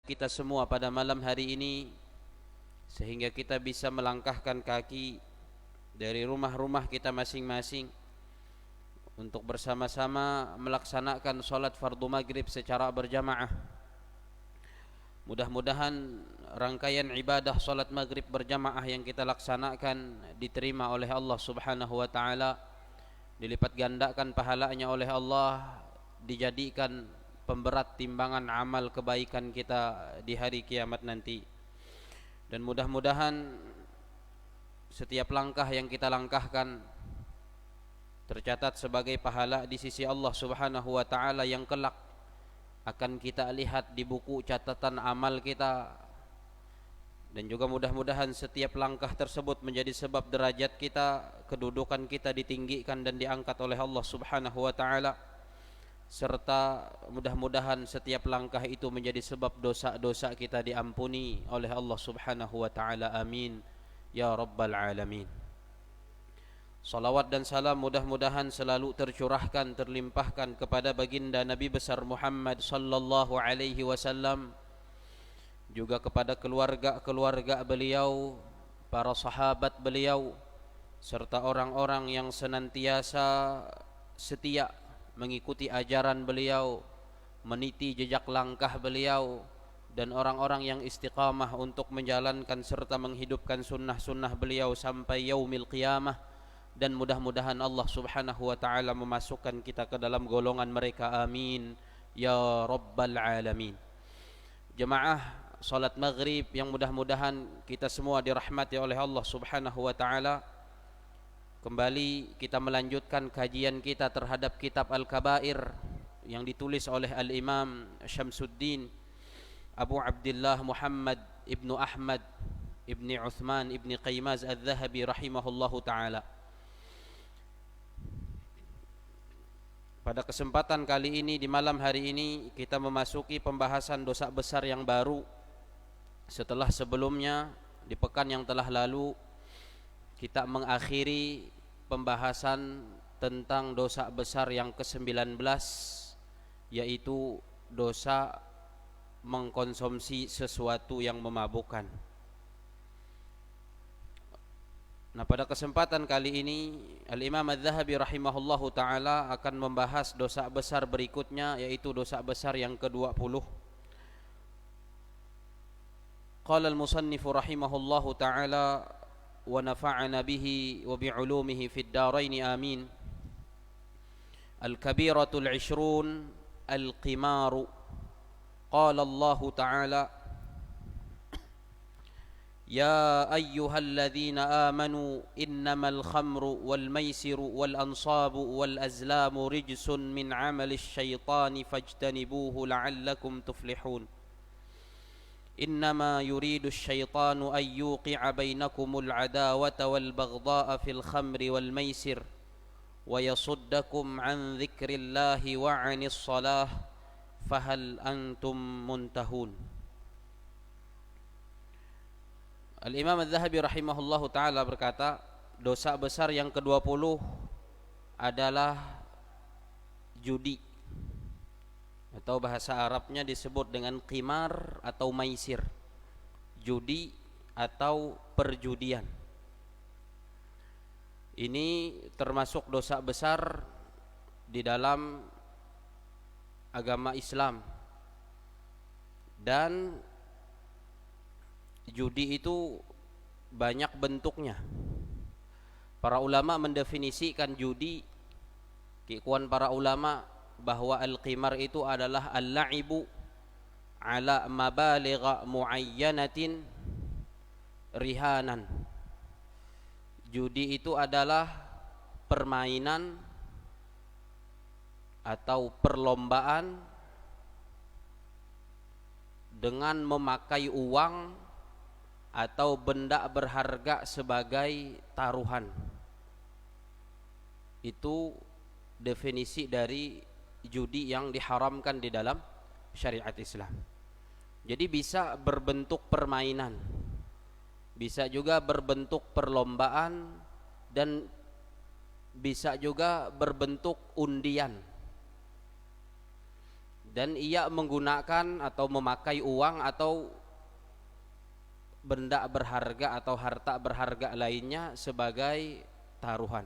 kita semua pada malam hari ini, sehingga kita bisa melangkahkan kaki dari rumah-rumah kita masing-masing untuk bersama-sama melaksanakan salat fardu maghrib secara berjamaah. Mudah-mudahan rangkaian ibadah salat maghrib berjamaah yang kita laksanakan diterima oleh Allah Subhanahu wa taala, dilipat gandakan pahalanya oleh Allah, dijadikan pemberat timbangan amal kebaikan kita di hari kiamat nanti. Dan mudah-mudahan setiap langkah yang kita langkahkan tercatat sebagai pahala di sisi Allah Subhanahu wa taala yang kelak akan kita lihat di buku catatan amal kita. Dan juga mudah-mudahan setiap langkah tersebut menjadi sebab derajat kita, kedudukan kita ditinggikan dan diangkat oleh Allah Subhanahu wa taala, serta mudah-mudahan setiap langkah itu menjadi sebab dosa-dosa kita diampuni oleh Allah Subhanahu wa taala. Amin ya rabbal alamin. Salawat dan salam mudah-mudahan selalu tercurahkan, terlimpahkan kepada baginda Nabi besar Muhammad sallallahu alaihi wasallam, juga kepada keluarga-keluarga beliau, para sahabat beliau, serta orang-orang yang senantiasa setia mengikuti ajaran beliau, meniti jejak langkah beliau, dan orang-orang yang istiqamah untuk menjalankan serta menghidupkan sunnah-sunnah beliau sampai yaumil qiyamah. Dan mudah-mudahan Allah Subhanahu wa taala memasukkan kita ke dalam golongan mereka. Amin ya rabbal alamin. Jemaah salat maghrib yang mudah-mudahan kita semua dirahmati oleh Allah Subhanahu wa taala, kembali kita melanjutkan kajian kita terhadap kitab Al-Kabair yang ditulis oleh Al-Imam Syamsuddin Abu Abdullah Muhammad ibnu Ahmad ibni Uthman ibni Qaymaz Al-Zahabi rahimahullahu ta'ala. Pada kesempatan kali ini, di malam hari ini, kita memasuki pembahasan dosa besar yang baru. Setelah sebelumnya di pekan yang telah lalu kita mengakhiri pembahasan tentang dosa besar yang ke-19, yaitu dosa mengkonsumsi sesuatu yang memabukkan. Nah, pada kesempatan kali ini Al-Imam Al-Zahabi rahimahullahu ta'ala akan membahas dosa besar berikutnya, yaitu dosa besar yang ke-20. Qala al-musannifu rahimahullahu ta'ala wa nafa'ana bihi wa bi'ulumihi fid darain amin. Al-kabiratul 'ishrun al-qimaru. Qala Allah ta'ala يا أيها الذين آمنوا إنما الخمر والميسر والأنصاب والأزلام رجس من عمل الشيطان فاجتنبوه لعلكم تفلحون إنما يريد الشيطان أن يوقع بينكم العداوة والبغضاء في الخمر والميسر ويصدكم عن ذكر الله وعن الصلاة فهل أنتم منتهون. Al-Imam Al-Zahabi rahimahullahu ta'ala berkata, dosa besar yang ke-20 adalah judi, atau bahasa Arabnya disebut dengan qimar atau maisir, judi atau perjudian. Ini termasuk dosa besar di dalam agama Islam. Dan judi itu banyak bentuknya. Para ulama mendefinisikan judi, keikuan para ulama, bahwa al-qimar itu adalah al-la'ibu ala mabaligha muayyanatin rihanan. Judi itu adalah permainan atau perlombaan dengan memakai uang atau benda berharga sebagai taruhan. Itu definisi dari judi yang diharamkan di dalam syariat Islam. Jadi bisa berbentuk permainan, bisa juga berbentuk perlombaan, dan bisa juga berbentuk undian. dan ia menggunakan atau memakai uang atau benda berharga atau harta berharga lainnya sebagai taruhan.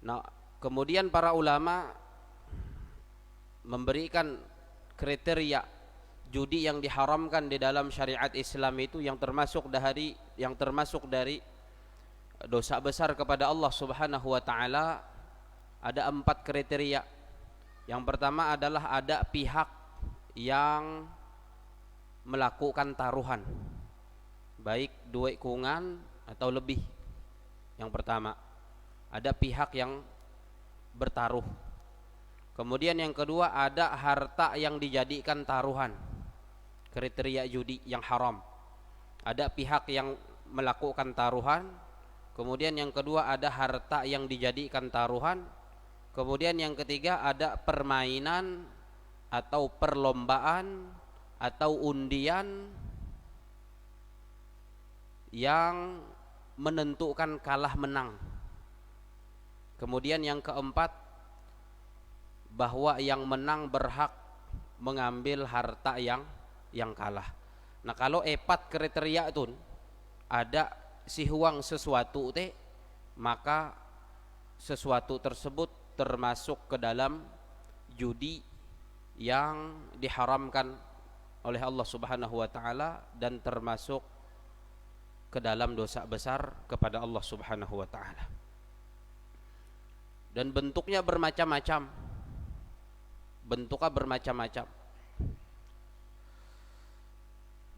Nah, kemudian para ulama memberikan kriteria judi yang diharamkan di dalam syariat Islam itu yang termasuk dari dosa besar kepada Allah Subhanahu wa taala. Ada 4 kriteria. Yang pertama adalah ada pihak yang melakukan taruhan, baik duit kungan atau lebih. Yang pertama, ada pihak yang bertaruh. Kemudian yang kedua, ada harta yang dijadikan taruhan, kriteria judi yang haram. Ada pihak yang melakukan taruhan. Kemudian yang kedua, ada harta yang dijadikan taruhan. Kemudian yang ketiga, ada permainan atau perlombaan atau undian yang menentukan kalah menang. Kemudian yang keempat, bahwa yang menang berhak mengambil harta yang kalah. Nah, kalau 4 kriteria itu ada si huang sesuatu teh, maka sesuatu tersebut termasuk ke dalam judi yang diharamkan oleh Allah Subhanahu wa taala dan termasuk ke dalam dosa besar kepada Allah Subhanahu wa taala. Dan bentuknya bermacam-macam.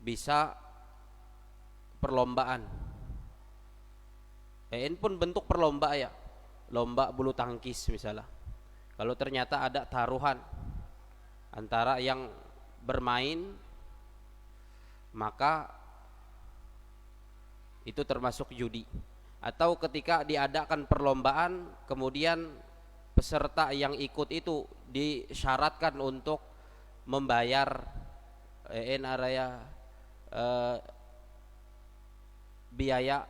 Bisa perlombaan. Pun bentuk perlombaan ya. Lomba bulu tangkis misalnya. Kalau ternyata ada taruhan antara yang bermain, maka itu termasuk judi. Atau ketika diadakan perlombaan, kemudian peserta yang ikut itu disyaratkan untuk membayar biaya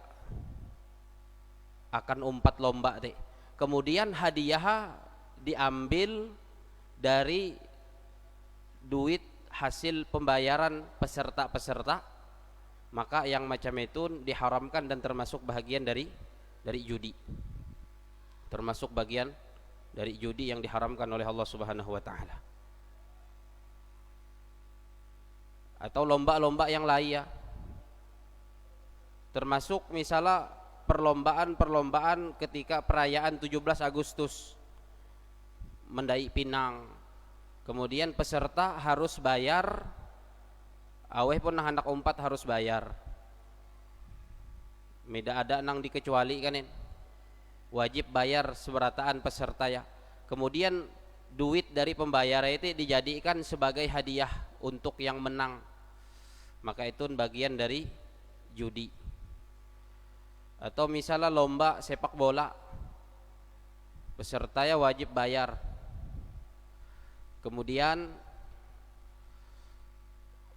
akan umpat lomba teh. Kemudian hadiah diambil dari duit hasil pembayaran peserta-peserta, maka yang macam itu diharamkan dan termasuk bagian dari judi. Termasuk bagian dari judi yang diharamkan oleh Allah Subhanahu wa taala. Atau lomba-lomba yang lain ya. Termasuk misalnya perlombaan ketika perayaan 17 Agustus mendai Pinang. Kemudian peserta harus bayar, aweh pun hendak umpat harus bayar. Meda ada nang dikecuali kanin. Wajib bayar seberataan peserta ya. Kemudian duit dari pembayaran itu dijadikan sebagai hadiah untuk yang menang. Maka itu bagian dari judi. Atau misalnya lomba sepak bola, peserta ya wajib bayar. Kemudian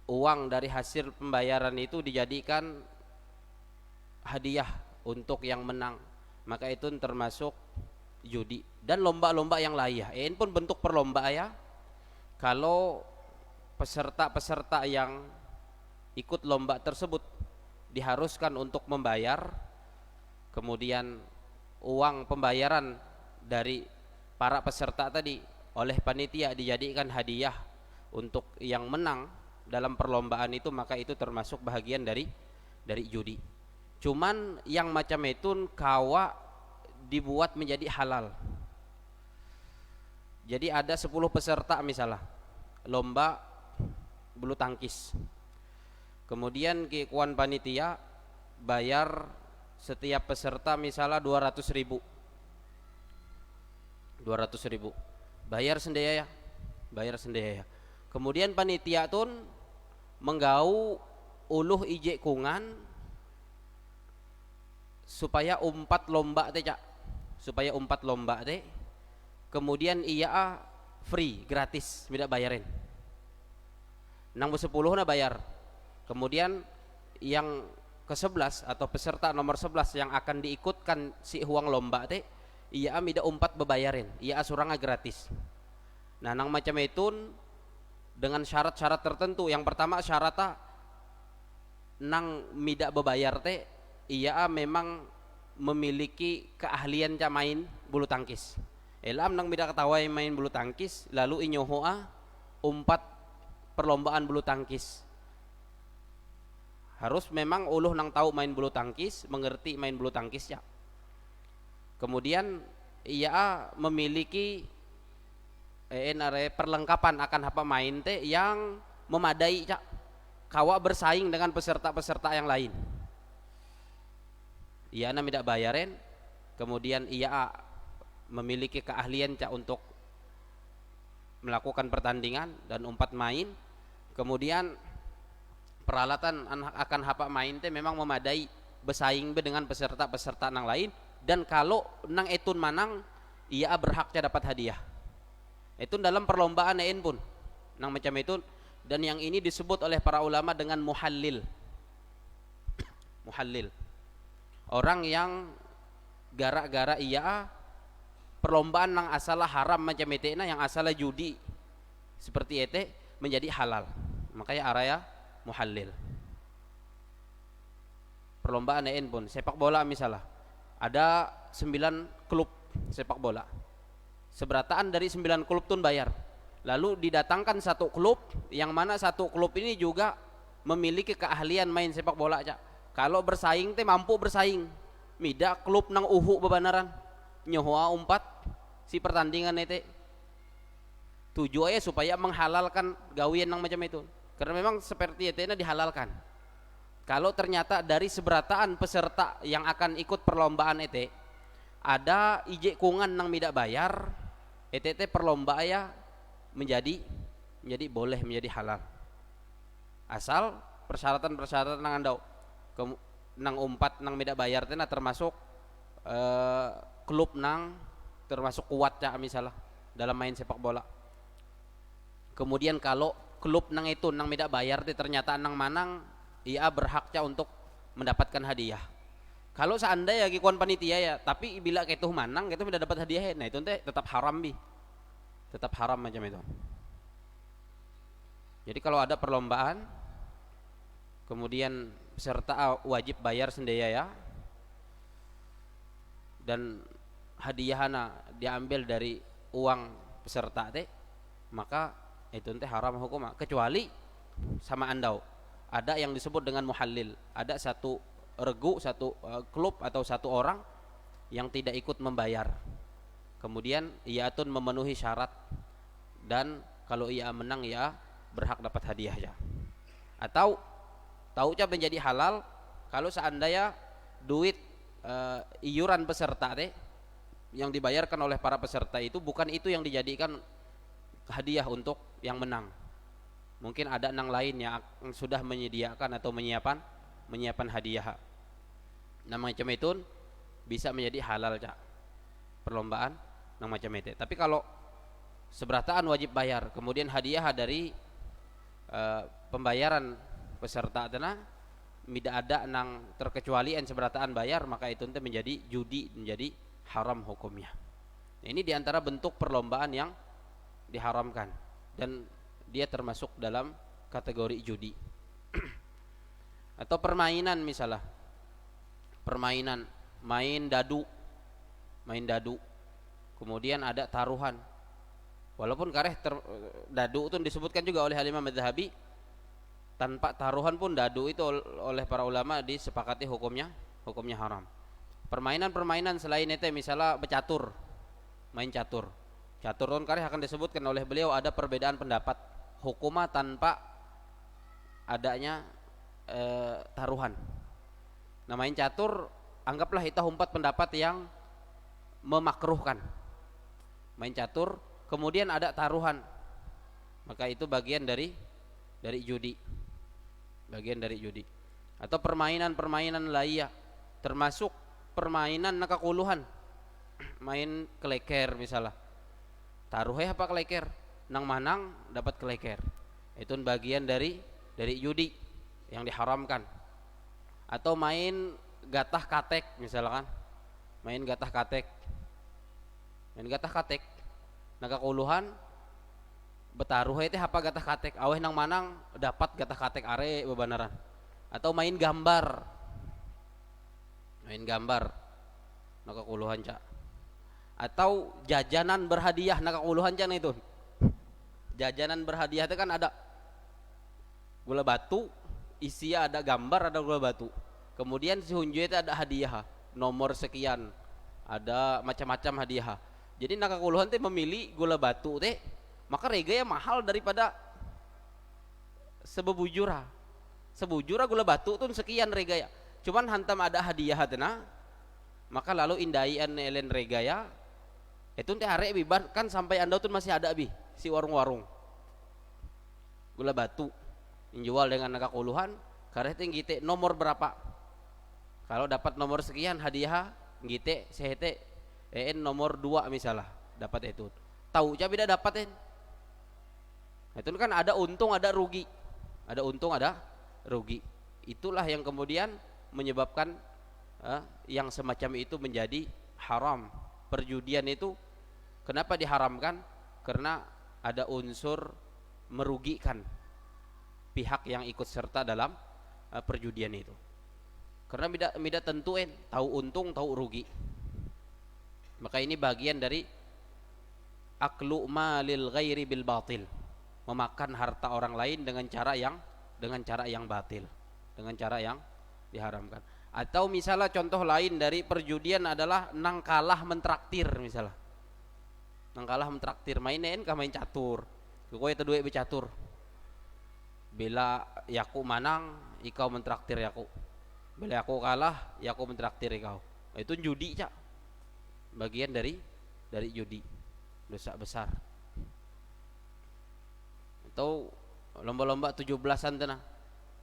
uang dari hasil pembayaran itu dijadikan hadiah untuk yang menang, maka itu termasuk judi. Dan lomba-lomba yang lain ya, ini pun bentuk perlombaan ya. Kalau peserta-peserta yang ikut lomba tersebut diharuskan untuk membayar, kemudian uang pembayaran dari para peserta tadi oleh panitia dijadikan hadiah untuk yang menang dalam perlombaan itu, maka itu termasuk bagian dari judi. Cuman yang macam itu kawa dibuat menjadi halal. Jadi ada 10 peserta misalnya lomba bulu tangkis. Kemudian keikuan panitia bayar setiap peserta misalnya 200.000. Bayar sendiri ya. Kemudian panitia tun menggau uluh ije kungan supaya umpat lomba teh. Kemudian ia free, gratis, tidak bayarin. Nang 10 na bayar. Kemudian yang ke-11 atau peserta nomor 11 yang akan diikutkan si huang lomba teh, iya mida umpat bebayarin, iya asuranga gratis. Nah nang macam itu dengan syarat-syarat tertentu. Yang pertama syaratnya nang mida bebayar teh iya memang memiliki keahlian ca main bulu tangkis. Elam nang mida ketawai main bulu tangkis lalu inyohoa umpat perlombaan bulu tangkis. Harus memang uluh nang tahu main bulu tangkis, mengerti main bulu tangkis ya. Kemudian ia memiliki perlengkapan akan apa main teh yang memadai cak, kawa bersaing dengan peserta-peserta yang lain. Ia na tidak bayarin, kemudian ia memiliki keahlian cak untuk melakukan pertandingan dan umpat main. Kemudian peralatan akan hapa main teh memang memadai, bersaing dengan peserta-peserta yang lain. Dan kalau nang etun manang ia berhaknya dapat hadiah. Itu dalam perlombaan pun nang macam itu. Dan yang ini disebut oleh para ulama dengan muhallil. Muhallil, orang yang gara-gara ia perlombaan nang asalah haram macam itu, yang asalah judi seperti itu menjadi halal, makanya araya muhallil. Perlombaan pun sepak bola misalnya ada 9 klub sepak bola, seberataan dari 9 klub tun bayar, lalu didatangkan satu klub yang mana satu klub ini juga memiliki keahlian main sepak bola aja. Kalau bersaing teh mampu bersaing, mida klub nang uhu bebanaran nyohoa umpat si pertandingan itu tujuannya supaya menghalalkan gawian nang macam itu, karena memang seperti itu dihalalkan. Kalau ternyata dari seberataan peserta yang akan ikut perlombaan itu ada ije kungan nang tidak bayar, itu perlombaan ya menjadi boleh, menjadi halal, asal persyaratan nang andau nang umpat nang tidak bayar tena termasuk klub nang termasuk kuat ya misalnya dalam main sepak bola. Kemudian kalau klub nang itu nang tidak bayar ternyata nang manang, ia berhaknya untuk mendapatkan hadiah. Kalau seandainya gikuan panitia ya, tapi bila ketuh manang itu tidak dapat hadiah, nah itu tetap haram tetap haram macam itu. Jadi kalau ada perlombaan kemudian peserta wajib bayar sendiri ya, dan hadiahana diambil dari uang peserta teh, maka itu haram hukum, kecuali sama andau ada yang disebut dengan muhallil, ada satu regu, satu klub atau satu orang yang tidak ikut membayar, kemudian ia tun memenuhi syarat, dan kalau ia menang ia berhak dapat hadiah ya. Atau taunya menjadi halal kalau seandainya duit iuran peserta teh yang dibayarkan oleh para peserta itu bukan itu yang dijadikan hadiah untuk yang menang. Mungkin ada nang lain yang sudah menyediakan atau menyiapkan hadiah. Nah macam itu bisa menjadi halal cak perlombaan nang macam itu. Tapi kalau seberataan wajib bayar, kemudian hadiah dari pembayaran peserta tena tidak ada nang terkecualian seberataan bayar, maka itu menjadi judi, menjadi haram hukumnya. Nah, ini diantara bentuk perlombaan yang diharamkan dan dia termasuk dalam kategori judi. Atau permainan misalnya, permainan main dadu, kemudian ada taruhan. Walaupun kareh dadu itu disebutkan juga oleh Imam Madhabi, tanpa taruhan pun dadu itu oleh para ulama disepakati hukumnya haram. Permainan selain itu misalnya bercatur, main catur pun kareh akan disebutkan oleh beliau ada perbedaan pendapat hukumah tanpa adanya taruhan. Nah main catur anggaplah kita empat pendapat yang memakruhkan main catur, kemudian ada taruhan, maka itu bagian dari judi, Atau permainan lainnya termasuk permainan nakakuluhan, main keleker misalnya, taruhnya apa keleker, nang manang dapat keleker, itu bagian dari judi yang diharamkan. Atau main gatah katek misalkan, main gatah katek dan gatah katek nakakuluhan betaruh teh apa gatah katek aweh nang manang dapat gatah katek are bebanaran atau main gambar nakakuluhan cak atau jajanan berhadiah nakakuluhan cak itu jajanan berhadiah itu kan ada gula batu isinya ada gambar ada gula batu kemudian si hunjue itu ada hadiah nomor sekian ada macam-macam hadiah jadi nakakuluhan teh memilih gula batu teh maka reganya mahal daripada sebujura gula batu tuh sekian regaya cuman hantam ada hadiah tena maka lalu indaian elen regaya itu teh arek bibar kan sampai anda tuh masih ada bi si warung-warung gula batu jual dengan nakakuluhan karena ngite nomor berapa kalau dapat nomor sekian hadiah ngite sehete nomor 2 misalnya dapat itu tahu aja beda dapatin itu kan ada untung ada rugi itulah yang kemudian menyebabkan yang semacam itu menjadi haram. Perjudian itu kenapa diharamkan? Karena ada unsur merugikan pihak yang ikut serta dalam perjudian itu. Karena tidak tentuin tahu untung tahu rugi. Maka ini bagian dari aklu malil ghairi bil batil, memakan harta orang lain dengan cara yang batil, dengan cara yang diharamkan. Atau misalnya contoh lain dari perjudian adalah nang kalah mentraktir misalnya. Nang kalah mentraktir mainin kah main catur. Kowe teu duwe becatur. Bila yaku manang ikau mentraktir yaku. Bila aku kalah yaku mentraktir ikau. Itu judi cak. Bagian dari judi. Dosa besar. Atau lomba-lomba 17-an teh nah.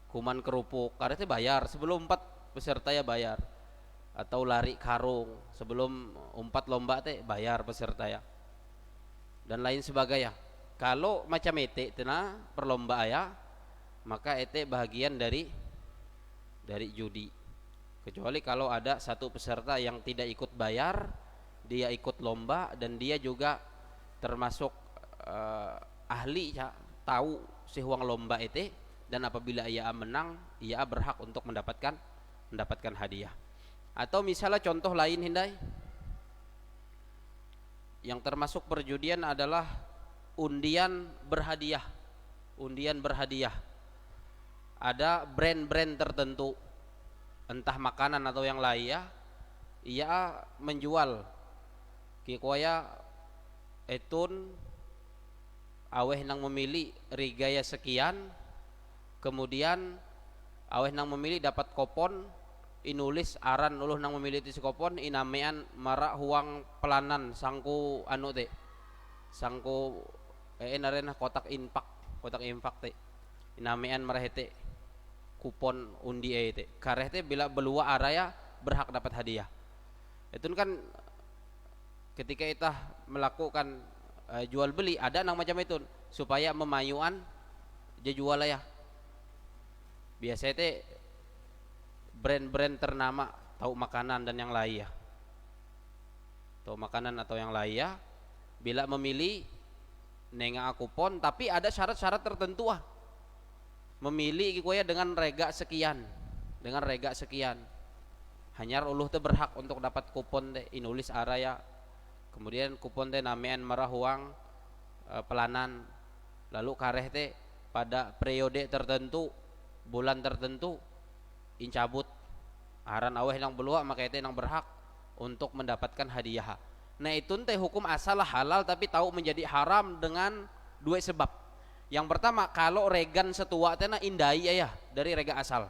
Kuman kerupuk, karena bayar sebelum 4 peserta ya bayar. Atau lari karung, sebelum 4 lomba teh bayar peserta ya. Dan lain sebagainya. Kalau macam ete tena perlombaan ya, maka ete bagian dari judi. Kecuali kalau ada satu peserta yang tidak ikut bayar, dia ikut lomba dan dia juga termasuk ahli ya, tahu si huang lomba ete, dan apabila ia menang ia berhak untuk mendapatkan hadiah. Atau misalnya contoh lain hindai yang termasuk perjudian adalah undian berhadiah. Ada brand-brand tertentu entah makanan atau yang lain ya, ia menjual kikoya etun aweh nang memilih rigaya sekian, kemudian aweh nang memilih dapat kupon inulis aran uluh nang memilih ti kupon inamean marak huang pelanan sangku anu teh sangku narena kotak infak teh inamean marahete kupon undi teh kareh teh bila belua araya berhak dapat hadiah. Itu kan ketika kita melakukan jual beli ada nang macam itu supaya memayuan dia jual ya. Biasanya teh brand-brand ternama tahu makanan dan yang lain ya. Tahu makanan atau yang lain ya. Bila memilih nenga kupon tapi ada syarat-syarat tertentu ah. Memilih kikoya dengan rega sekian. Hanyar uluh teh berhak untuk dapat kupon teh inulis araya. Kemudian kupon teh namean marah huang pelanan. Lalu kareh teh pada periode tertentu, bulan tertentu incabut aran aweh nang belua maka teh nang berhak untuk mendapatkan hadiah. Nah itu teh hukum asal halal tapi tahu menjadi haram dengan dua sebab. Yang pertama kalau regan setua teh na indai ya dari rega asal.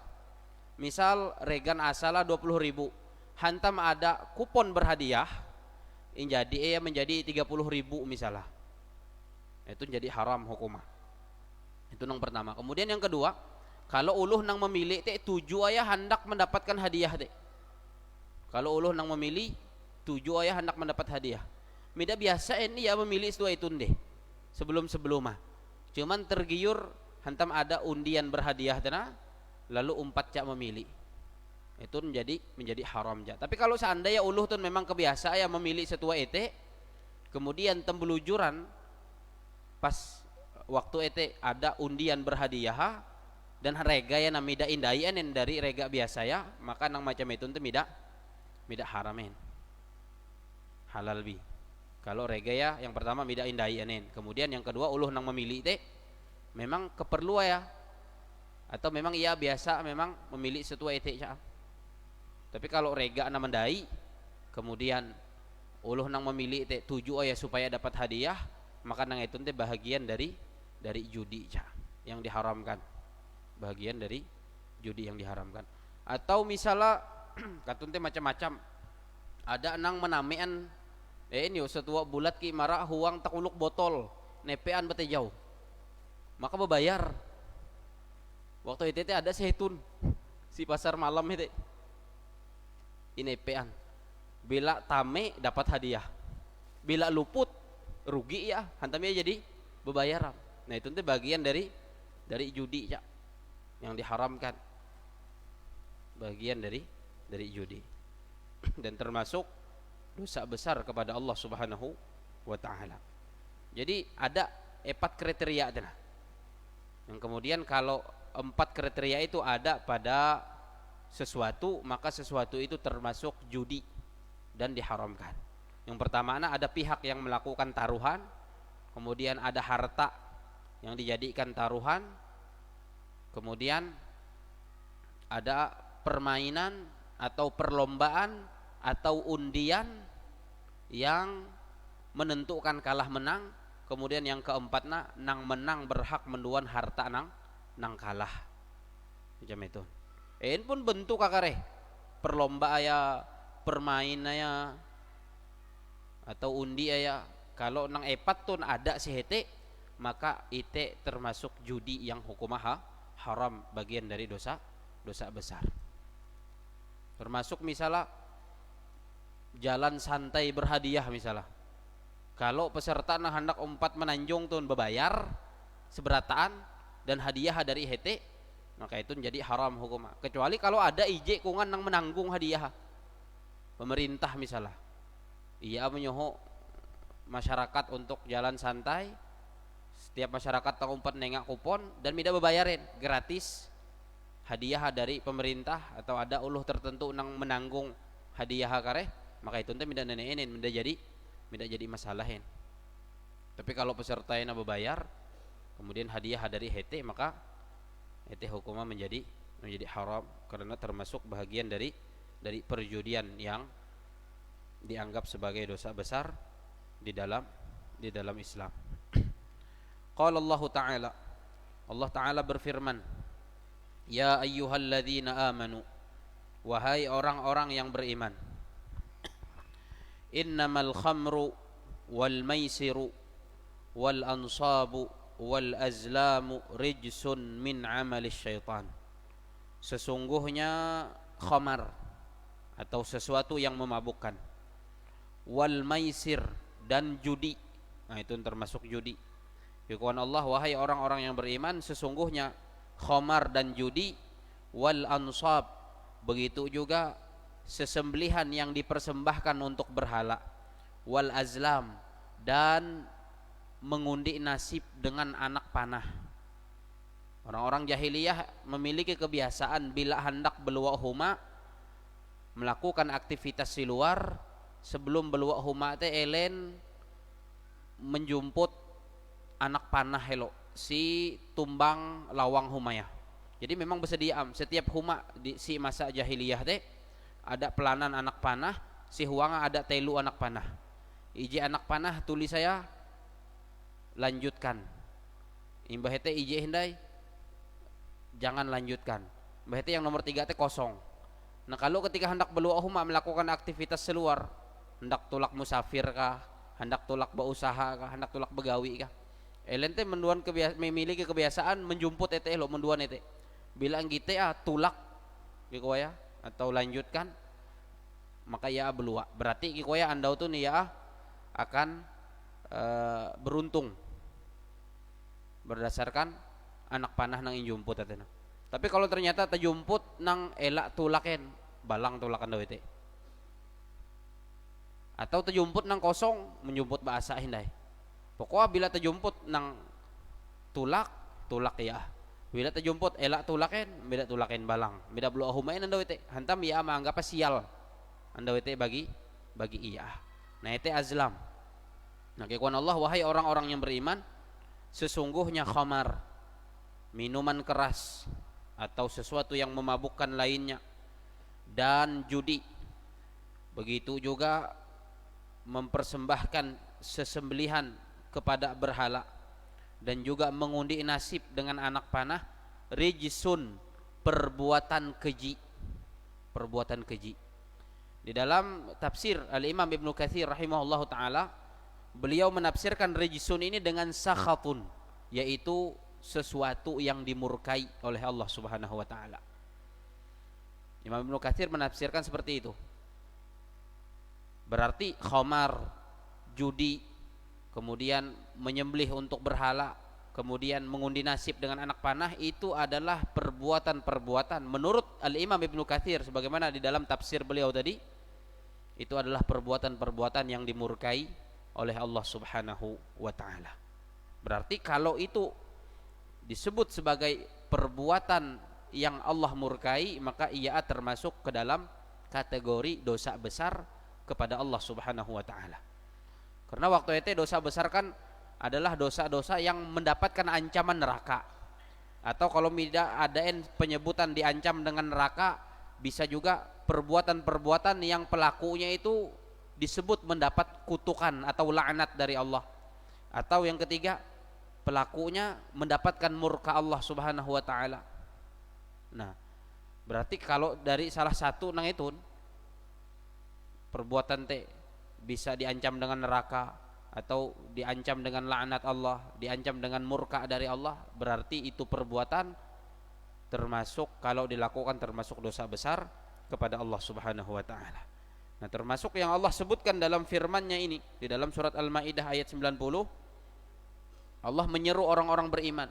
Misal regan asal 20.000, hantam ada kupon berhadiah jadi menjadi 30.000 misalnya. Itu jadi haram hukumah. Itu yang pertama. Kemudian yang kedua, kalau uluh nang memilih teh tuju aya hendak mendapatkan hadiah teh. Kalau uluh nang memilih tuju aya hendak mendapat hadiah. Mida biasa ini ya memilih setua itu deh. Sebelum-sebelumah. Cuman tergiur hantam ada undian berhadiah tena lalu 4 cak memilih. Itu menjadi haram ja. Tapi kalau seandainya uluh tuh memang kebiasa ya memilih setua ete, Kemudian tembelujuran pas waktu ete ada undian berhadiah dan rega ya namida indayan dari rega biasa ya, maka nang macam itu ente mida haramen halal bi. Kalau rega ya yang pertama mida indayanen, kemudian yang kedua uluh nang memilih teh memang keperluan ya, atau memang ia biasa memang memilih setua ete ya. Tapi kalau rega na mendai kemudian uluh nang memilih teh tuju ya supaya dapat hadiah, maka nang itu teh bahagian dari judi ya, yang diharamkan, bahagian dari judi yang diharamkan. Atau misalnya katun teh macam-macam, ada nang menamean ini setua bulat ki marah huang takuluk botol nepean bete jauh, maka berbayar. Waktu itu ada sehetun si pasar malam itu ini nepean, bila tame dapat hadiah, bila luput rugi ya hantamnya jadi berbayar. Nah itu nanti bagian dari judi ya, yang diharamkan, bagian dari judi dan termasuk dosa besar kepada Allah Subhanahu wa taala. Jadi ada 4 kriteria adalah. Yang kemudian kalau 4 kriteria itu ada pada sesuatu, maka sesuatu itu termasuk judi dan diharamkan. Yang pertama ada pihak yang melakukan taruhan, kemudian ada harta yang dijadikan taruhan, kemudian ada permainan atau perlombaan atau undian yang menentukan kalah menang, kemudian yang keempatnya nang menang berhak menduan harta nang kalah macam itu. Pun bentuk kakare perlombaan ya, permainan ya, atau undi ya. Kalau nang epat tun ada si hete, maka ite termasuk judi yang hukumah haram, bagian dari dosa besar. Termasuk misalnya jalan santai berhadiah misalnya. Kalau peserta nah hendak umpat menanjung tuh berbayar seberataan dan hadiah dari hete, maka itu menjadi haram hukumah. Kecuali kalau ada ije kungan nang menanggung hadiah pemerintah misalnya, ia menyuruh masyarakat untuk jalan santai, setiap masyarakat tang umpat nengak kupon dan mida berbayarin gratis hadiah dari pemerintah, atau ada uluh tertentu nang menanggung hadiah kareh, maka itu ente mida nenenin, mida jadi masalahin. Tapi kalau peserta yang berbayar kemudian hadiah dari hete, maka hete hukumnya menjadi haram karena termasuk bahagian dari perjudian yang dianggap sebagai dosa besar di dalam Islam. Qala Allah Ta'ala berfirman, ya ayyuhalladzina amanu, wahai orang-orang yang beriman, innamal khamru wal maisiru wal ansabu wal azlamu rijsun min amalis syaitan. Sesungguhnya khamar atau sesuatu yang memabukkan, wal maisir dan judi, nah itu termasuk judi. Firman Allah, wahai orang-orang yang beriman, sesungguhnya khamar dan judi, wal ansab, begitu juga sesembelihan yang dipersembahkan untuk berhala, wal azlam, dan mengundi nasib dengan anak panah. Orang-orang jahiliyah memiliki kebiasaan bila hendak beluak huma, melakukan aktivitas di luar, sebelum beluak huma teh elen menjumput anak panah helo si tumbang lawang humaya. Jadi memang bersedia setiap huma di si masa jahiliyah teh ada pelanan anak panah, si huanga ada telu anak panah. Ije anak panah tulis saya lanjutkan, imbah hete ije hindai jangan lanjutkan, imbah hete yang nomor 3 teh kosong. Nah kalau ketika hendak beluak huma melakukan aktivitas seluar, hendak tulak musafir kah, hendak tulak berusaha kah, hendak tulak begawi kah, elente menduan memiliki kebiasaan menjumput ete lo menduan ete, bilang gitu tulak gitu ya atau lanjutkan, maka ya beluak, berarti gitu ya andau tuh nih ya akan beruntung berdasarkan anak panah nang injumput atena. Tapi kalau ternyata terjumput nang elak tulaken, balang tulakan daw ite. atau terjumput nang kosong menjumput bahasa hindai. Pokoknya bila terjumput nang tulak ya, bila terjumput elak tulaken, bila tulaken balang, bila belu ahumain anda wete hantam ya menganggap sial anda wete bagi iya. Nah itu azlam. Nah kekuatan Allah, wahai orang-orang yang beriman, sesungguhnya khamar, minuman keras atau sesuatu yang memabukkan lainnya, dan judi, begitu juga mempersembahkan sesembelihan kepada berhala, dan juga mengundi nasib dengan anak panah, rijsun, perbuatan keji. Di dalam tafsir Al-Imam Ibnu Katsir rahimahullahu taala, beliau menafsirkan rijsun ini dengan sakhatun, yaitu sesuatu yang dimurkai oleh Allah Subhanahu wa taala. Imam Ibnu Katsir menafsirkan seperti itu. Berarti khamar, judi, kemudian menyembelih untuk berhala, kemudian mengundi nasib dengan anak panah, itu adalah perbuatan-perbuatan menurut Al-Imam Ibnu Katsir sebagaimana di dalam tafsir beliau tadi, itu adalah perbuatan-perbuatan yang dimurkai oleh Allah Subhanahu wa taala. Berarti kalau itu disebut sebagai perbuatan yang Allah murkai, maka ia termasuk ke dalam kategori dosa besar kepada Allah Subhanahu wa taala. Karena waktu itu dosa besar kan adalah dosa-dosa yang mendapatkan ancaman neraka. Atau kalau tidak ada penyebutan diancam dengan neraka, bisa juga perbuatan-perbuatan yang pelakunya itu disebut mendapat kutukan atau laknat dari Allah. Atau yang ketiga, pelakunya mendapatkan murka Allah Subhanahu wa taala. Nah, berarti kalau dari salah satu nang itu perbuatan bisa diancam dengan neraka atau diancam dengan laknat Allah, diancam dengan murka dari Allah, berarti itu perbuatan termasuk, kalau dilakukan termasuk dosa besar kepada Allah Subhanahu wa taala. Nah, termasuk yang Allah sebutkan dalam firman-Nya ini di dalam surat Al-Maidah ayat 90, Allah menyeru orang-orang beriman.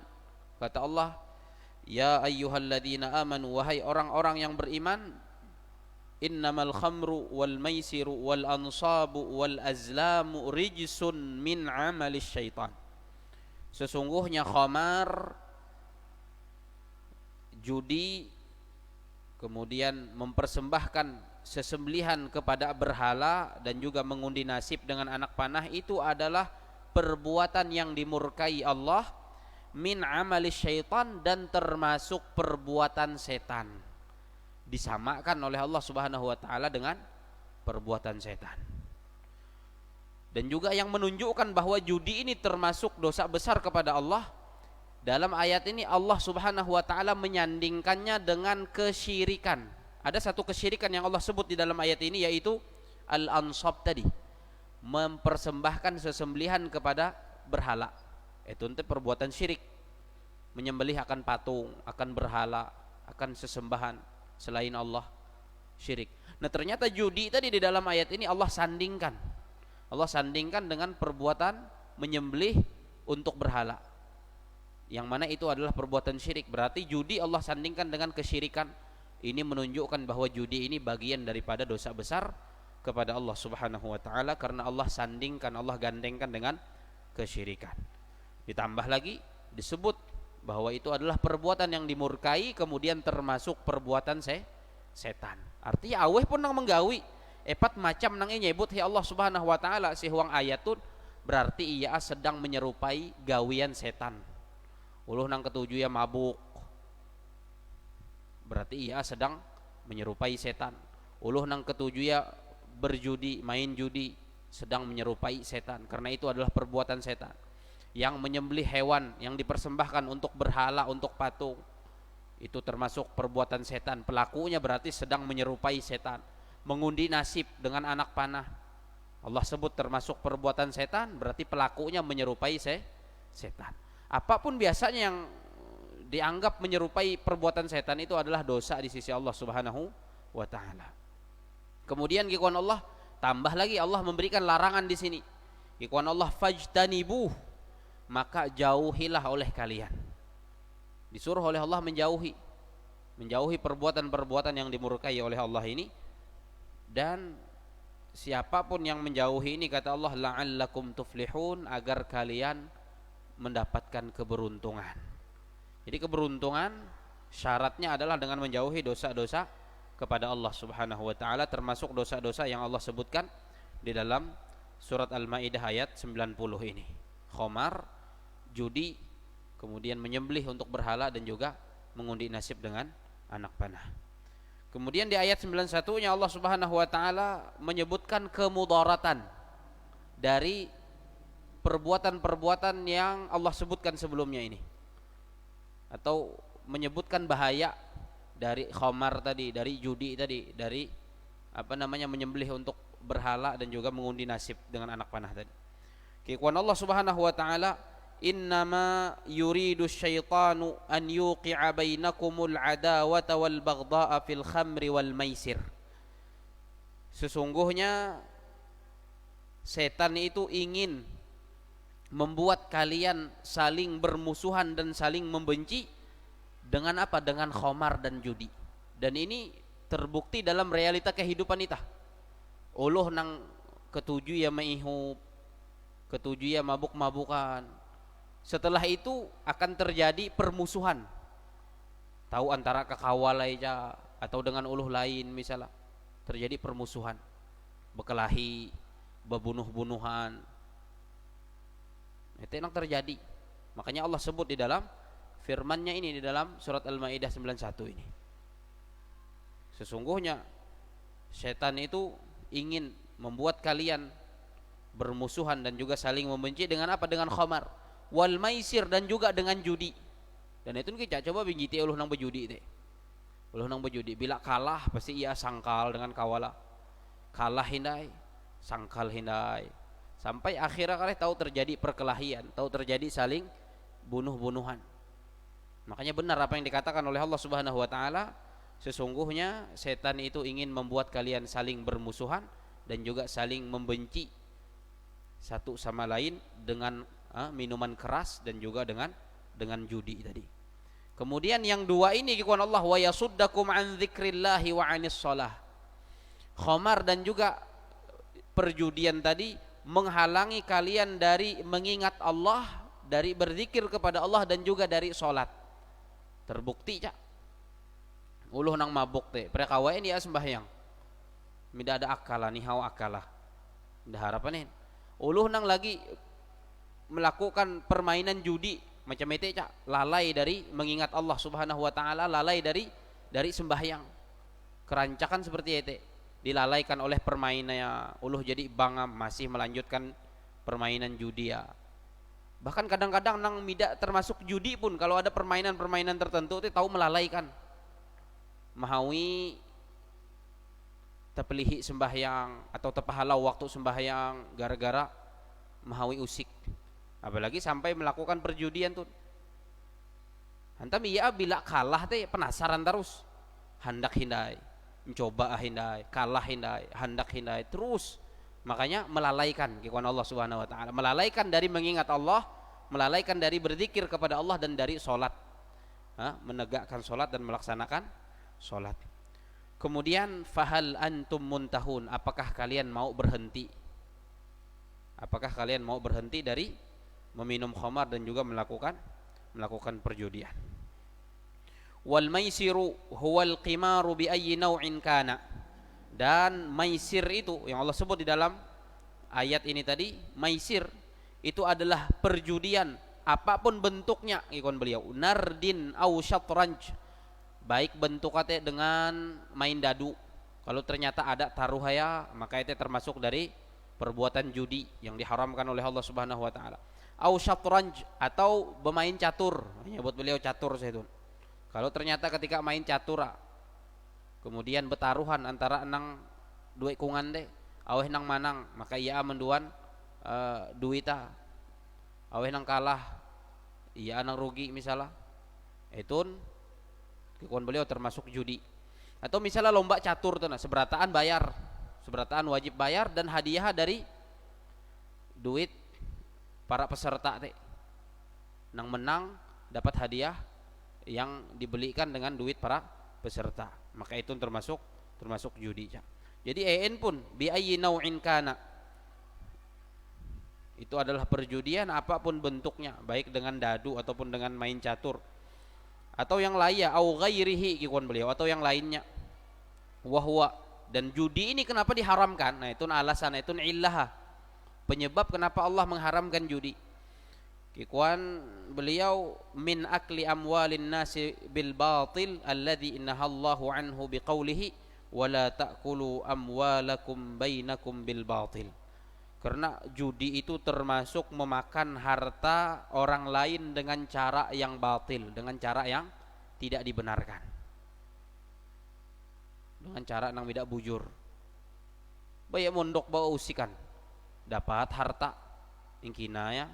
Kata Allah, ya ayyuhalladzina amanu, wahai orang-orang yang beriman, innamal khamru wal maisiru wal ansabu wal azlamu rijsun min amalis syaitan. Sesungguhnya khamar, judi, kemudian mempersembahkan sesembelihan kepada berhala, dan juga mengundi nasib dengan anak panah, itu adalah perbuatan yang dimurkai Allah, min amalis syaitan, dan termasuk perbuatan setan, disamakan oleh Allah Subhanahu wa taala dengan perbuatan setan. Dan juga yang menunjukkan bahwa judi ini termasuk dosa besar kepada Allah, dalam ayat ini Allah Subhanahu wa taala menyandingkannya dengan kesyirikan. Ada satu kesyirikan yang Allah sebut di dalam ayat ini, yaitu al-ansab tadi, mempersembahkan sesembelihan kepada berhala. Itu untuk perbuatan syirik, menyembelih akan patung, akan berhala, akan sesembahan selain Allah, syirik. Nah, ternyata judi tadi di dalam ayat ini Allah sandingkan dengan perbuatan menyembelih untuk berhala, yang mana itu adalah perbuatan syirik. Berarti judi Allah sandingkan dengan kesyirikan. Ini menunjukkan bahwa judi ini bagian daripada dosa besar kepada Allah Subhanahu wa taala, karena Allah sandingkan, Allah gandengkan dengan kesyirikan. Ditambah lagi disebut bahwa itu adalah perbuatan yang dimurkai, kemudian termasuk perbuatan setan. Artinya aweh pun nang menggawi epat macam nang nyebut ya Allah Subhanahu wa taala si huang ayatun, berarti ia sedang menyerupai gawian setan. Uluh nang ketujuh ya mabuk, berarti ia sedang menyerupai setan. Uluh nang ketujuh ya berjudi, main judi, sedang menyerupai setan, karena itu adalah perbuatan setan. Yang menyembelih hewan yang dipersembahkan untuk berhala, untuk patung, itu termasuk perbuatan setan. Pelakunya berarti sedang menyerupai setan. Mengundi nasib dengan anak panah, Allah sebut termasuk perbuatan setan, berarti pelakunya menyerupai setan. Apapun biasanya yang dianggap menyerupai perbuatan setan itu adalah dosa di sisi Allah Subhanahu wa taala. Kemudian gikuan Allah tambah lagi, Allah memberikan larangan di sini. Gikuan Allah, fajtanibuh, maka jauhilah oleh kalian. Disuruh oleh Allah menjauhi perbuatan-perbuatan yang dimurkai oleh Allah ini. Dan siapapun yang menjauhi ini, kata Allah, la'allakum tuflihun, agar kalian mendapatkan keberuntungan. Jadi keberuntungan syaratnya adalah dengan menjauhi dosa-dosa kepada Allah Subhanahu wa taala, termasuk dosa-dosa yang Allah sebutkan di dalam surat Al-Maidah ayat 90 ini. Khamar, judi, kemudian menyembelih untuk berhala, dan juga mengundi nasib dengan anak panah. Kemudian di ayat 91-nya Allah Subhanahu wa taala menyebutkan kemudaratan dari perbuatan-perbuatan yang Allah sebutkan sebelumnya ini, atau menyebutkan bahaya dari khamar tadi, dari judi tadi, dari menyembelih untuk berhala dan juga mengundi nasib dengan anak panah tadi. Kekuatan Allah Subhanahu wa taala, innama yuridu syaitanu an yuqi'a bainakumul adawata wal baghdha'a fil khamri wal maisir. Sesungguhnya setan itu ingin membuat kalian saling bermusuhan dan saling membenci dengan apa? Dengan khamar dan judi. Dan ini terbukti dalam realita kehidupan kita. Uluh nang ketujuh ya maihub, ketujuh ya mabuk-mabukan. Setelah itu akan terjadi permusuhan. Tahu antara kakawalai atau dengan uluh lain misalnya, terjadi permusuhan, berkelahi, berbunuh-bunuhan. Itu yang terjadi. Makanya Allah sebut di dalam firman-Nya ini di dalam surat Al-Maidah 91 ini. Sesungguhnya setan itu ingin membuat kalian bermusuhan dan juga saling membenci dengan apa? Dengan khamar, wal maisir, dan juga dengan judi. Dan itu kita coba binjiti uluh nang berjudi teh. Uluh nang berjudi bila kalah pasti ia sangkal dengan kawala. Kalah hindai, sangkal hindai. Sampai akhirnya kalian tahu terjadi perkelahian, tahu terjadi saling bunuh-bunuhan. Makanya benar apa yang dikatakan oleh Allah Subhanahu wa taala, sesungguhnya setan itu ingin membuat kalian saling bermusuhan dan juga saling membenci satu sama lain dengan minuman keras dan juga dengan judi tadi. Kemudian yang dua ini kekuatan Allah, wa yasuddakum an dzikrillahi wa anis shalah. Khamar dan juga perjudian tadi menghalangi kalian dari mengingat Allah, dari berzikir kepada Allah, dan juga dari salat. Terbukti cak uluh nang mabuk teh prekawain dia sembahyang mida ada akala nih hawa akalah dah harapan uluh nang lagi melakukan permainan judi macam itu cak, lalai dari mengingat Allah Subhanahu wa taala, lalai dari sembahyang, kerancakan seperti itu dilalaikan oleh permainannya, uluh jadi bangam masih melanjutkan permainan judi ya. Bahkan kadang-kadang nang mida termasuk judi pun kalau ada permainan-permainan tertentu itu tahu melalaikan, mahawi tepelihi sembahyang atau tepahalau waktu sembahyang gara-gara mahawi usik. Apalagi sampai melakukan perjudian tuh. Hantam iya bila kalah teh penasaran terus, hendak hindai, mencoba hindai, kalah hindai, hendak hindai terus. Makanya melalaikan kekuatan Allah Subhanahu wa taala, melalaikan dari mengingat Allah, melalaikan dari berzikir kepada Allah dan dari salat. Menegakkan salat dan melaksanakan salat. Kemudian fahal antum muntahun, apakah kalian mau berhenti? Apakah kalian mau berhenti dari meminum khamar dan juga melakukan perjudian? Wal maisiru huwal qimaru bi ayyi naw'in kana. Dan maisir itu yang Allah sebut di dalam ayat ini tadi, maisir itu adalah perjudian apapun bentuknya, ikon beliau, nardin au syatranj, baik bentuknya dengan main dadu. Kalau ternyata ada taruhaya, maka itu termasuk dari perbuatan judi yang diharamkan oleh Allah Subhanahu wa taala. Au syatranj, atau bermain catur, menyebut beliau catur saya itu. Kalau ternyata ketika main catur kemudian bertaruhan antara nang duit kungan deh, aweh nang manang, maka ia menduan duita, aweh nang kalah, ia nang rugi misalnya, itu kekuatan beliau termasuk judi. Atau misalnya lomba catur tuh, seberataan bayar, seberataan wajib bayar dan hadiah dari duit para peserta teh, nang menang dapat hadiah yang dibelikan dengan duit para peserta, maka itu termasuk judi. Jadi pun bi ayyi nau'in kana, itu adalah perjudian apapun bentuknya, baik dengan dadu ataupun dengan main catur atau yang lainnya, au ghairihi kikuan beliau, atau yang lainnya. Wahwa, dan judi ini kenapa diharamkan? Nah, itu alasan, itu illah, penyebab kenapa Allah mengharamkan judi. Kikuan beliau, min akli amwalin nasi bil batil alladhi innahallahu anhu biqaulihi wala ta'kulu amwalakum bainakum bil batil. Karena judi itu termasuk memakan harta orang lain dengan cara yang batil, dengan cara yang tidak dibenarkan, dengan cara yang tidak bujur. Banyak mondok bawa usikan dapat harta ingkina ya,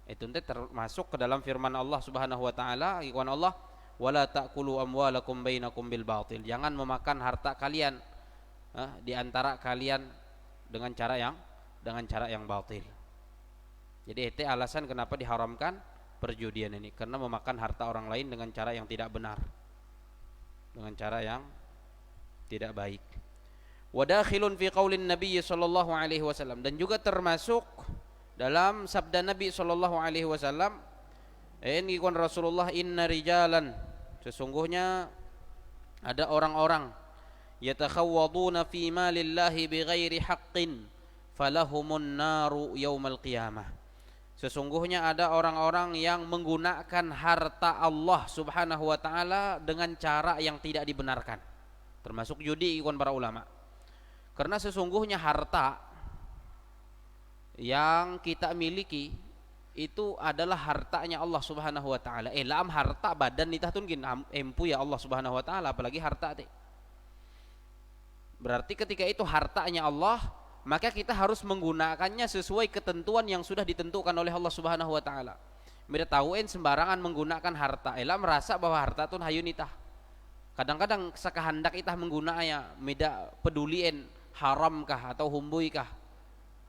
itu nanti termasuk ke dalam firman Allah Subhanahu wa taala, ikhwan Allah, wala ta'kulu amwalakum bainakum bil batil. Jangan memakan harta kalian di antara kalian dengan cara yang batil. Jadi itu alasan kenapa diharamkan perjudian ini, karena memakan harta orang lain dengan cara yang tidak benar, dengan cara yang tidak baik. Wa dakhilun fi qaulin Nabi sallallahu alaihi wasallam, dan juga termasuk dalam sabda Nabi sallallahu alaihi wasallam, ini kon Rasulullah, inna rijalan, sesungguhnya ada orang-orang, yatakhawwaduna fi malillahi bighairi haqqin falahumun naru yaumal qiyamah. Sesungguhnya ada orang-orang yang menggunakan harta Allah Subhanahu wa taala dengan cara yang tidak dibenarkan, termasuk judi, ikon para ulama. Karena sesungguhnya harta yang kita miliki itu adalah hartanya Allah Subhanahu wa taala. Lam harta badan nitah tungkin empu ya Allah Subhanahu wa taala, apalagi harta teh. Berarti ketika itu hartanya Allah, maka kita harus menggunakannya sesuai ketentuan yang sudah ditentukan oleh Allah Subhanahu wa taala. Meda tahuin sembarangan menggunakan harta, ela merasa bahwa harta itu hayunitah. Kadang-kadang sakahandak itah menggunakannya, meda pedulien haramkah atau humbuikah,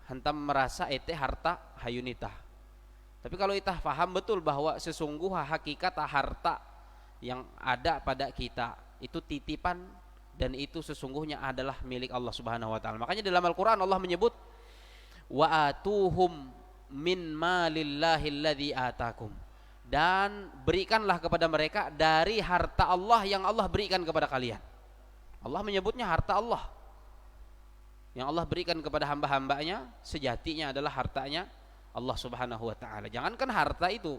hantam merasa ete harta hayunitah. Tapi kalau itah paham betul bahwa sesungguhnya hakikat harta yang ada pada kita itu titipan, dan itu sesungguhnya adalah milik Allah Subhanahu wa taala. Makanya dalam Al-Qur'an Allah menyebut wa atuhum min malillahi alladzi atakum, dan berikanlah kepada mereka dari harta Allah yang Allah berikan kepada kalian. Allah menyebutnya harta Allah yang Allah berikan kepada hamba-hambanya, sejatinya adalah hartanya Allah Subhanahu wa taala. Jangankan harta itu,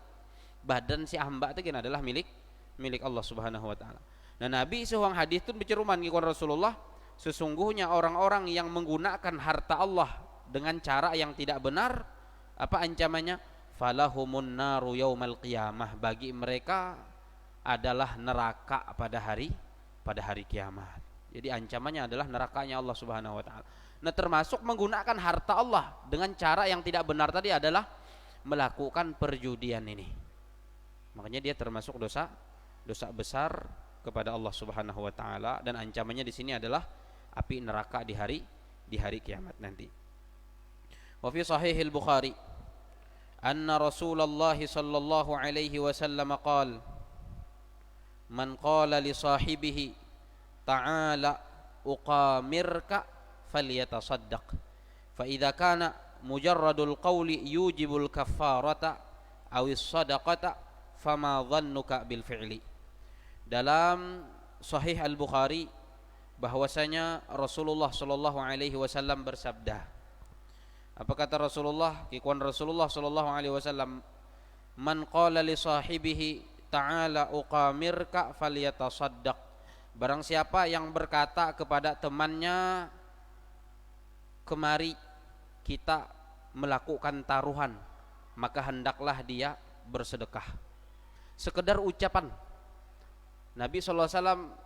badan si hamba itu kan adalah milik Allah Subhanahu wa taala. Nah, Nabi seuang hadis itu berceruman ngikon Rasulullah, sesungguhnya orang-orang yang menggunakan harta Allah dengan cara yang tidak benar, apa ancamannya? Falahumun naru yaumal qiyamah, bagi mereka adalah neraka pada hari kiamat. Jadi ancamannya adalah nerakanya Allah Subhanahu wa taala. Nah, termasuk menggunakan harta Allah dengan cara yang tidak benar tadi adalah melakukan perjudian ini. Makanya dia termasuk dosa besar kepada Allah Subhanahu wa taala, dan ancamannya di sini adalah api neraka di hari kiamat nanti. Wa fi sahihil Bukhari anna Rasulullah sallallahu alaihi wasallam qala man qala li sahibihi ta'ala uqamirka falyatasaddaq fa idza kana mujarradul qawli yujibul kaffarata awis sadaqata fama dhannuka bil fi'li. Dalam Sahih Al-Bukhari bahwasanya Rasulullah sallallahu alaihi wasallam bersabda. Apa kata Rasulullah? Kikuan Rasulullah sallallahu alaihi wasallam, man qala li sahibihi ta'ala uqamirka falyatasaddaq. Barang siapa yang berkata kepada temannya, kemari kita melakukan taruhan, maka hendaklah dia bersedekah. Sekedar ucapan. Nabi SAW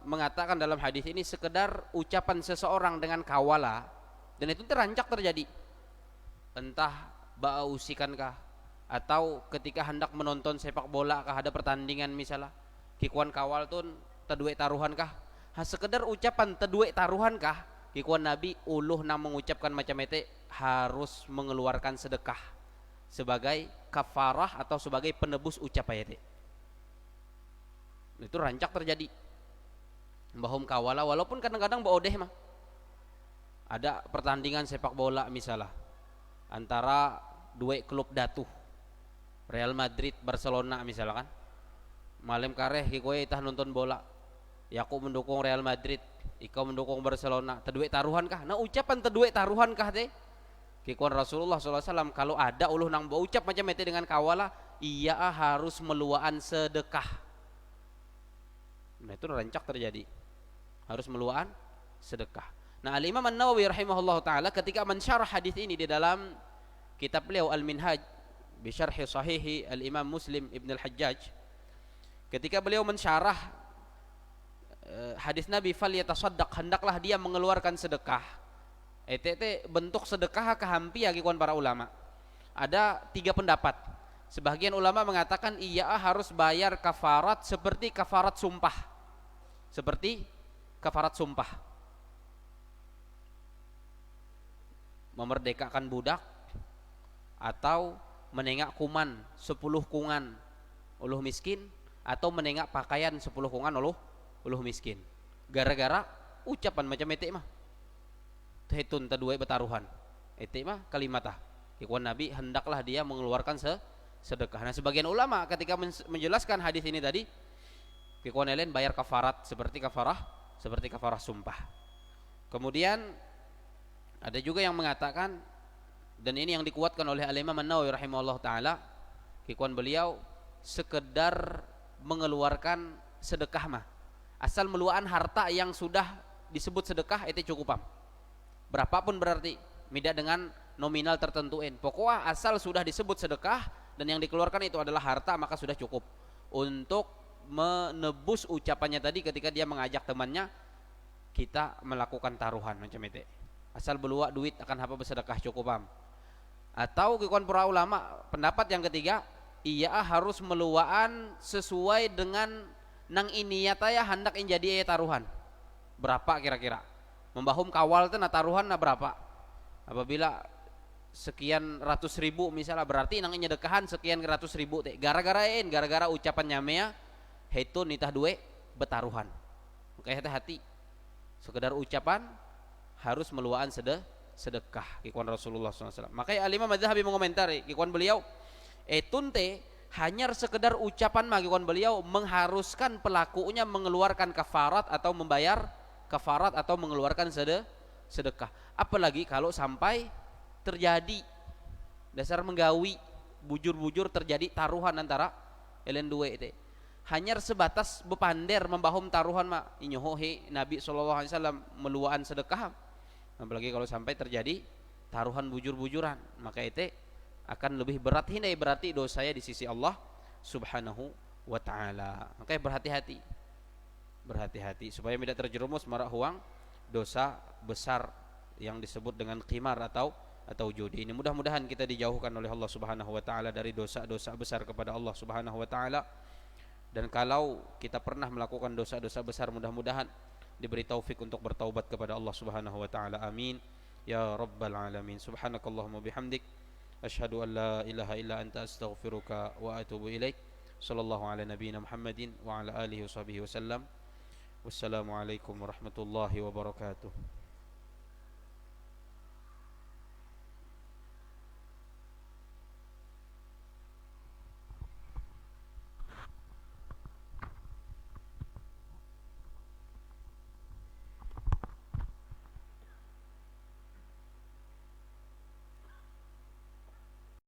mengatakan dalam hadis ini, sekedar ucapan seseorang dengan kawala, dan itu terancak terjadi, entah ba'usikankah, atau ketika hendak menonton sepak bola kah, ada pertandingan misalnya, kikuan kawal tuh teduwe taruhan kah, sekedar ucapan teduwe taruhan kah, kikuan Nabi uluh nam mengucapkan macam itu harus mengeluarkan sedekah sebagai kafarah atau sebagai penebus ucapan itu. Itu rancak terjadi bahum kawala, walaupun kadang-kadang baodeh mah Ada pertandingan sepak bola misalnya antara dua klub datuh, Real Madrid Barcelona misalnya kan. Malam kareh kowe itah nonton bola. Ya aku mendukung Real Madrid, ikau mendukung Barcelona. Teduwe taruhan kah? Nah ucapan teduwe taruhan kah teh? Kikuan Rasulullah SAW kalau ada uluh nang ucap macam itu dengan kawala, iya harus meluaan sedekah. Nah itu rancak terjadi. Harus meluaan sedekah. Nah Al-Imam An-Nawawi rahimahullah taala ketika mensyarah hadis ini di dalam kitab beliau Al-Minhaj bi syarhi sahihi Al-Imam Muslim Ibn Al-Hajjaj, ketika beliau mensyarah hadis Nabi fal yatasaddaq, hendaklah dia mengeluarkan sedekah. Bentuk sedekah kehampi ya kawan para ulama. Ada 3 pendapat. Sebagian ulama mengatakan iya harus bayar kafarat seperti kafarat sumpah. Seperti kafarat sumpah. Memerdekakan budak atau menengak kuman 10 kungan uluh miskin, atau menengak pakaian 10 kungan uluh miskin. Gara-gara ucapan macam itu mah. Tehitun taduai betaruhan. Itu mah kalimatah. Ikuan Nabi hendaklah dia mengeluarkan sedekah. Nah sebagian ulama ketika menjelaskan hadis ini tadi, ikuan lain bayar kafarat seperti kafarah sumpah. Kemudian ada juga yang mengatakan, dan ini yang dikuatkan oleh Al-Imam An-Nawawi rahimahullah taala, ikuan beliau sekedar mengeluarkan sedekah mah. Asal meluaan harta yang sudah disebut sedekah itu cukup. Berapapun berarti, tidak dengan nominal tertentuin. Pokoknya asal sudah disebut sedekah dan yang dikeluarkan itu adalah harta, maka sudah cukup untuk menebus ucapannya tadi ketika dia mengajak temannya kita melakukan taruhan macam itu. Asal beluak duit akan apa bersedekah cukup. Atau kikuan para ulama pendapat yang ketiga, ia harus meluaan sesuai dengan nang ini ya hendak jadi taruhan. Berapa kira-kira? Membahum kawal itu taruhan berapa? Apabila sekian ratus ribu misalnya, berarti nang nyedekahan sekian ratus ribu teh. Gara-gara ucapan nyamea itu nitah duwe betaruhan. Makanya hati-hati. Sekedar ucapan harus meluaan sedekah kikuan Rasulullah SAW. Makanya Al-Imam Madzahabi mengomentari kikuan beliau tunte hanya sekedar ucapan kikuan beliau mengharuskan pelakunya mengeluarkan kafarat atau membayar kafarat atau mengeluarkan sedekah. Apalagi kalau sampai terjadi dasar menggawi bujur-bujur terjadi taruhan antara elen dua itu. Hanya sebatas bepander membahum taruhan mak inyohohe Nabi SAW meluaan sedekah. Apalagi kalau sampai terjadi taruhan bujur-bujuran, maka itu akan lebih berat. Hindai berarti dosanya di sisi Allah Subhanahu wa ta'ala. Makanya berhati-hati supaya tidak terjerumus marak huang dosa besar yang disebut dengan qimar atau judi. Ini mudah-mudahan kita dijauhkan oleh Allah Subhanahu wa ta'ala dari dosa-dosa besar kepada Allah Subhanahu wa ta'ala. Dan kalau kita pernah melakukan dosa-dosa besar, mudah-mudahan diberi taufik untuk bertaubat kepada Allah Subhanahu wa taala. Amin ya rabbal alamin. Subhanakallahumma bihamdik asyhadu an la ilaha illa anta astaghfiruka wa atubu ilaik. Sallallahu ala nabiyyina Muhammadin wa ala alihi washabihi wasallam. Wassalamu alaikum warahmatullahi wabarakatuh.